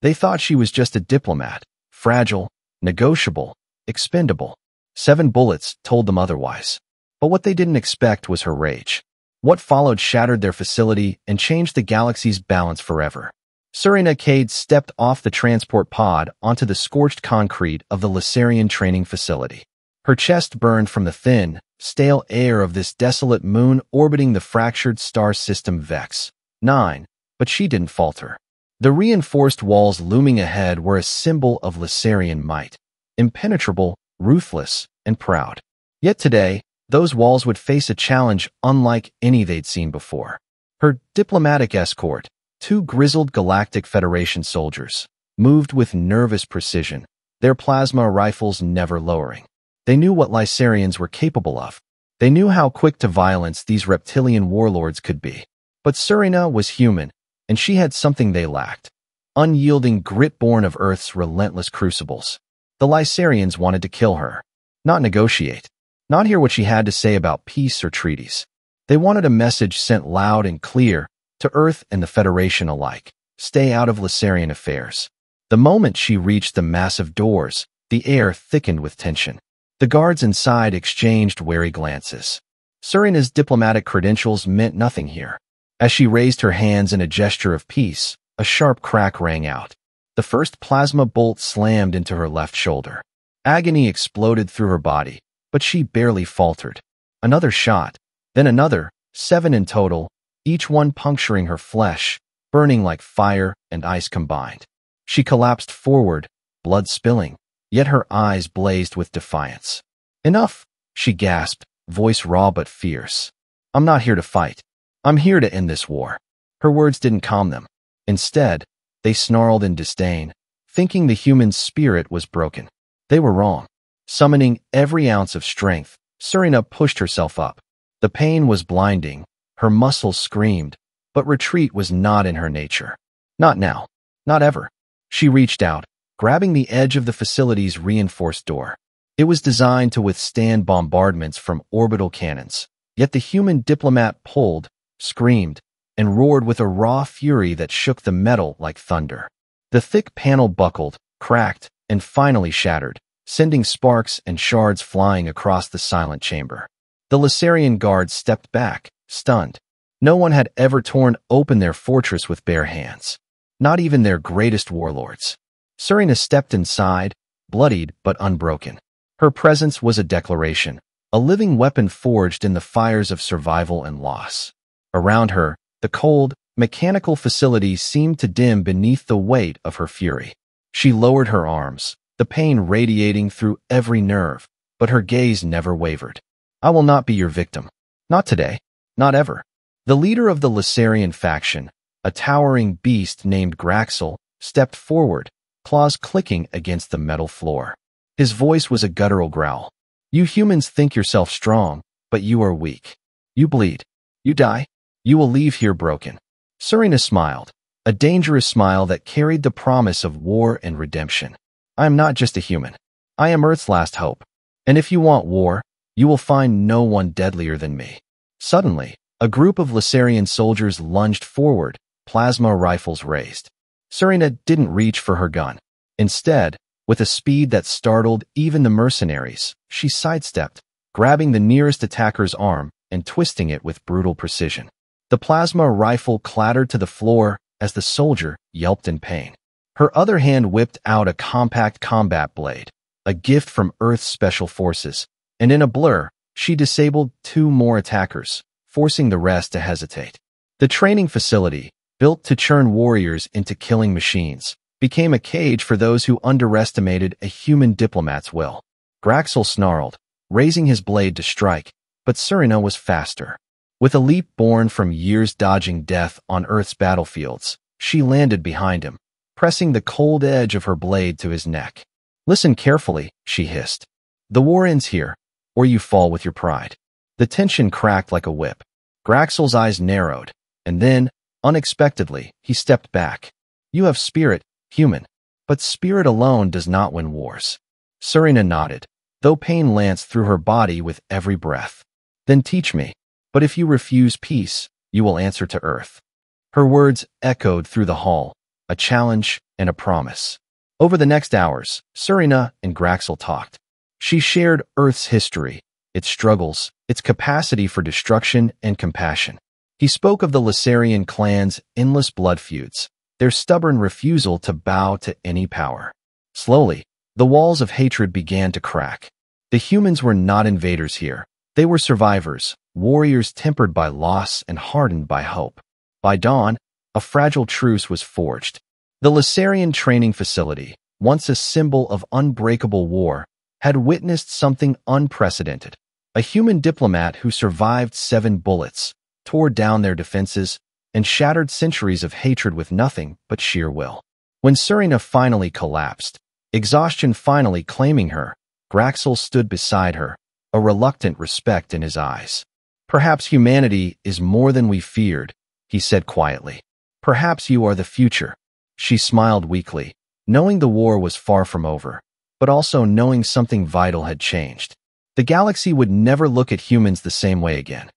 They thought she was just a diplomat, fragile, negotiable, expendable. 7 bullets told them otherwise. But what they didn't expect was her rage. What followed shattered their facility and changed the galaxy's balance forever. Serena Cade stepped off the transport pod onto the scorched concrete of the Lysarian training facility. Her chest burned from the thin, stale air of this desolate moon orbiting the fractured star system Vex 9, but she didn't falter. The reinforced walls looming ahead were a symbol of Lysarian might, impenetrable, ruthless, and proud. Yet today, those walls would face a challenge unlike any they'd seen before. Her diplomatic escort, 2 grizzled Galactic Federation soldiers, moved with nervous precision, their plasma rifles never lowering. They knew what Lysarians were capable of. They knew how quick to violence these reptilian warlords could be. But Serena was human, and she had something they lacked. Unyielding grit born of Earth's relentless crucibles. The Lysarians wanted to kill her. Not negotiate. Not hear what she had to say about peace or treaties. They wanted a message sent loud and clear to Earth and the Federation alike. Stay out of Lysarian affairs. The moment she reached the massive doors, the air thickened with tension. The guards inside exchanged wary glances. Serena's diplomatic credentials meant nothing here. As she raised her hands in a gesture of peace, a sharp crack rang out. The first plasma bolt slammed into her left shoulder. Agony exploded through her body, but she barely faltered. Another shot, then another, 7 in total, each one puncturing her flesh, burning like fire and ice combined. She collapsed forward, blood spilling, yet her eyes blazed with defiance. Enough, she gasped, voice raw but fierce. I'm not here to fight. I'm here to end this war. Her words didn't calm them. Instead, they snarled in disdain, thinking the human spirit was broken. They were wrong. Summoning every ounce of strength, Serena pushed herself up. The pain was blinding. Her muscles screamed, but retreat was not in her nature. Not now. Not ever. She reached out, grabbing the edge of the facility's reinforced door. It was designed to withstand bombardments from orbital cannons, yet the human diplomat pulled, screamed, and roared with a raw fury that shook the metal like thunder. The thick panel buckled, cracked, and finally shattered, sending sparks and shards flying across the silent chamber. The Lysarian guards stepped back, stunned. No one had ever torn open their fortress with bare hands. Not even their greatest warlords. Serena stepped inside, bloodied but unbroken. Her presence was a declaration, a living weapon forged in the fires of survival and loss. Around her, the cold, mechanical facility seemed to dim beneath the weight of her fury. She lowered her arms, the pain radiating through every nerve, but her gaze never wavered. I will not be your victim. Not today. Not ever. The leader of the Lysarian faction, a towering beast named Graxel, stepped forward, claws clicking against the metal floor. His voice was a guttural growl. You humans think yourself strong, but you are weak. You bleed. You die. You will leave here broken. Serena smiled, a dangerous smile that carried the promise of war and redemption. I am not just a human. I am Earth's last hope. And if you want war, you will find no one deadlier than me. Suddenly, a group of Lysarian soldiers lunged forward, plasma rifles raised. Serena didn't reach for her gun. Instead, with a speed that startled even the mercenaries, she sidestepped, grabbing the nearest attacker's arm and twisting it with brutal precision. The plasma rifle clattered to the floor as the soldier yelped in pain. Her other hand whipped out a compact combat blade, a gift from Earth's special forces, and in a blur, she disabled 2 more attackers, forcing the rest to hesitate. The training facility, built to churn warriors into killing machines, became a cage for those who underestimated a human diplomat's will. Graxel snarled, raising his blade to strike, but Serena was faster. With a leap born from years dodging death on Earth's battlefields, she landed behind him, pressing the cold edge of her blade to his neck. Listen carefully, she hissed. The war ends here, or you fall with your pride. The tension cracked like a whip. Graxel's eyes narrowed, and then, unexpectedly, he stepped back. You have spirit, human, but spirit alone does not win wars. Serena nodded, though pain lanced through her body with every breath. Then teach me. But if you refuse peace, you will answer to Earth. Her words echoed through the hall, a a challenge, and a promise. Over the next hours, Serena and Graxel talked. She shared Earth's history, its struggles, its capacity for destruction and compassion. He spoke of the Lysarian clan's endless blood feuds, their stubborn refusal to bow to any power. Slowly, the walls of hatred began to crack. The humans were not invaders here. They were survivors, warriors tempered by loss and hardened by hope. By dawn, a fragile truce was forged. The Lysarian training facility, once a symbol of unbreakable war, had witnessed something unprecedented. A human diplomat who survived 7 bullets, tore down their defenses, and shattered centuries of hatred with nothing but sheer will. When Serena finally collapsed, exhaustion finally claiming her, Graxel stood beside her, a reluctant respect in his eyes. "Perhaps humanity is more than we feared," he said quietly. "Perhaps you are the future." She smiled weakly, knowing the war was far from over, but also knowing something vital had changed. The galaxy would never look at humans the same way again.